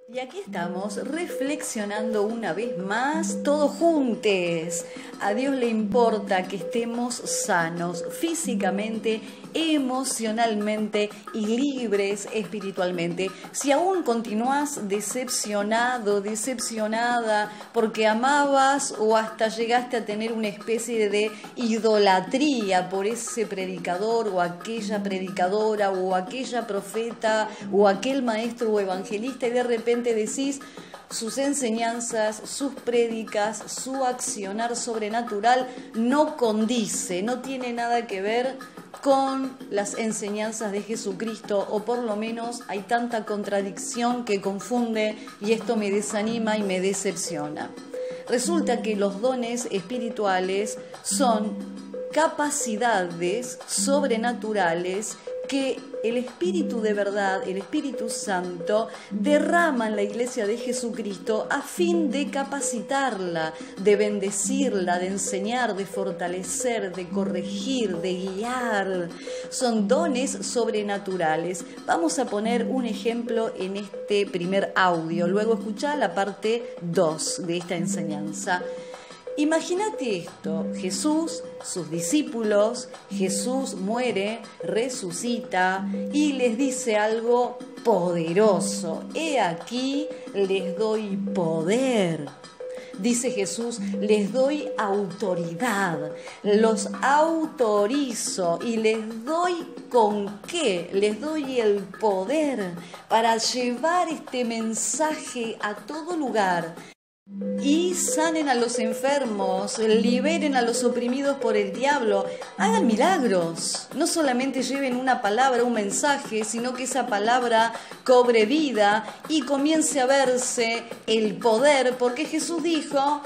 Y aquí estamos reflexionando una vez más, todos juntos. A Dios le importa que estemos sanos físicamente, emocionalmente y libres espiritualmente. Si aún continúas decepcionado, decepcionada porque amabas o hasta llegaste a tener una especie de idolatría por ese predicador o aquella predicadora o aquella profeta o aquel maestro o evangelista y de repente decís: sus enseñanzas, sus prédicas, su accionar sobrenatural no condice, no tiene nada que ver con las enseñanzas de Jesucristo, o por lo menos hay tanta contradicción que confunde y esto me desanima y me decepciona. Resulta que los dones espirituales son capacidades sobrenaturales que el Espíritu de verdad, el Espíritu Santo, derrama en la Iglesia de Jesucristo a fin de capacitarla, de bendecirla, de enseñar, de fortalecer, de corregir, de guiar. Son dones sobrenaturales. Vamos a poner un ejemplo en este primer audio, luego escuchá la parte 2 de esta enseñanza. Imagínate esto: Jesús, sus discípulos, Jesús muere, resucita y les dice algo poderoso. He aquí, les doy poder. Dice Jesús: les doy autoridad, los autorizo y les doy ¿con qué? Les doy el poder para llevar este mensaje a todo lugar. Y sanen a los enfermos, liberen a los oprimidos por el diablo, hagan milagros. No solamente lleven una palabra, un mensaje, sino que esa palabra cobre vida y comience a verse el poder, porque Jesús dijo: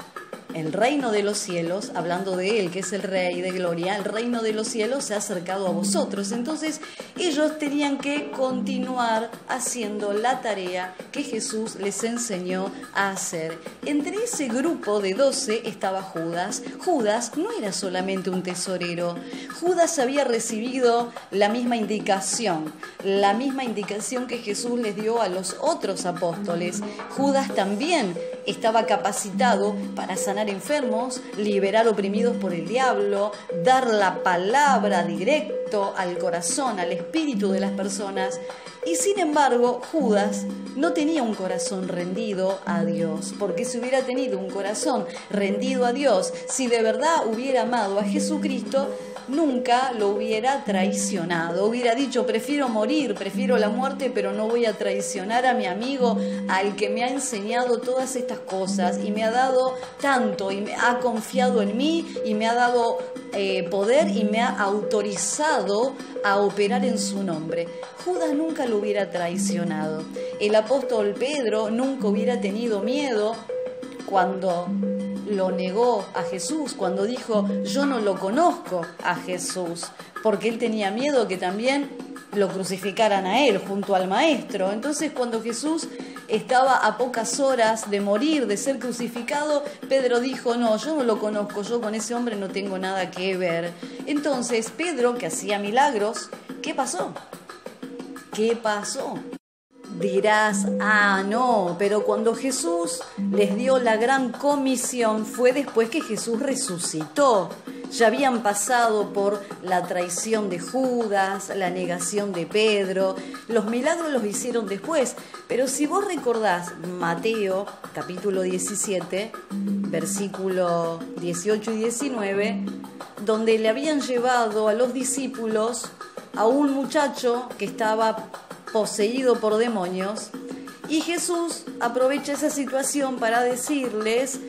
el reino de los cielos, hablando de Él, que es el Rey de Gloria, el reino de los cielos se ha acercado a vosotros. Entonces ellos tenían que continuar haciendo la tarea que Jesús les enseñó a hacer. Entre ese grupo de 12 estaba Judas. Judas no era solamente un tesorero. Judas había recibido la misma indicación que Jesús les dio a los otros apóstoles. Judas también estaba capacitado para sanar enfermos, liberar oprimidos por el diablo, dar la palabra directo al corazón, al espíritu de las personas. Y sin embargo, Judas no tenía un corazón rendido a Dios, porque si hubiera tenido un corazón rendido a Dios, si de verdad hubiera amado a Jesucristo, nunca lo hubiera traicionado. Hubiera dicho: prefiero morir, prefiero la muerte, pero no voy a traicionar a mi amigo, al que me ha enseñado todas estas cosas y me ha dado tanto y me ha confiado en mí y me ha dado poder y me ha autorizado a operar en su nombre. Judas nunca lo hubiera traicionado. El apóstol Pedro nunca hubiera tenido miedo cuando lo negó a Jesús, cuando dijo: yo no lo conozco a Jesús, porque él tenía miedo que también lo crucificaran a él junto al maestro. Entonces, cuando Jesús estaba a pocas horas de morir, de ser crucificado, Pedro dijo: no, yo no lo conozco, yo con ese hombre no tengo nada que ver. Entonces Pedro, que hacía milagros, ¿qué pasó? ¿Qué pasó? Dirás: ah, no, pero cuando Jesús les dio la gran comisión fue después que Jesús resucitó. Ya habían pasado por la traición de Judas, la negación de Pedro. Los milagros los hicieron después. Pero si vos recordás Mateo, capítulo 17, versículo 18 y 19, donde le habían llevado a los discípulos a un muchacho que estaba poseído por demonios, y Jesús aprovecha esa situación para decirles: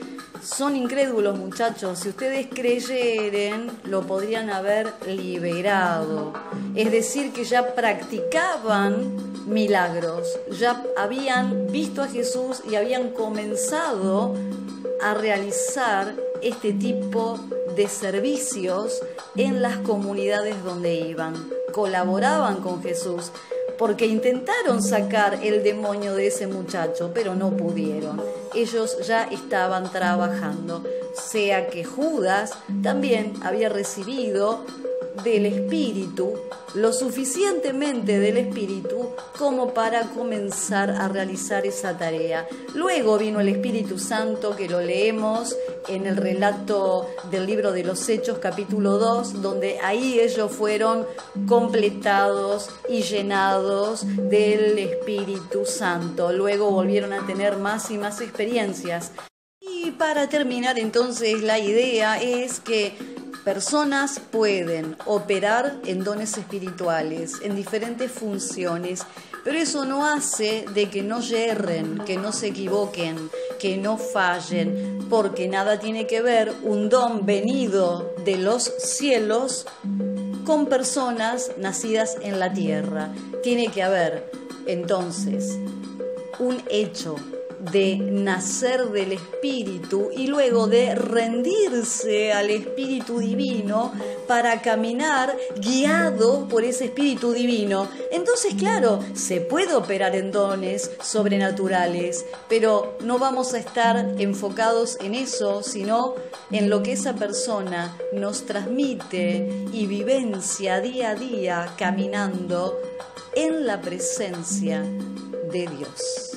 son incrédulos, muchachos, si ustedes creyeren lo podrían haber liberado. Es decir, que ya practicaban milagros, ya habían visto a Jesús y habían comenzado a realizar este tipo de servicios en las comunidades donde iban. Colaboraban con Jesús, porque intentaron sacar el demonio de ese muchacho, pero no pudieron. Ellos ya estaban trabajando. Sea que Judas también había recibido del Espíritu, lo suficientemente del Espíritu como para comenzar a realizar esa tarea. Luego vino el Espíritu Santo, que lo leemos en el relato del libro de los Hechos, capítulo 2, donde ahí ellos fueron completados y llenados del Espíritu Santo. Luego volvieron a tener más y más experiencias. Y para terminar, entonces, la idea es que personas pueden operar en dones espirituales, en diferentes funciones, pero eso no hace de que no yerren, que no se equivoquen, que no fallen, porque nada tiene que ver un don venido de los cielos con personas nacidas en la tierra. Tiene que haber, entonces, un hecho de nacer del Espíritu y luego de rendirse al Espíritu Divino para caminar guiado por ese Espíritu Divino. Entonces, claro, se puede operar en dones sobrenaturales, pero no vamos a estar enfocados en eso, sino en lo que esa persona nos transmite y vivencia día a día caminando en la presencia de Dios.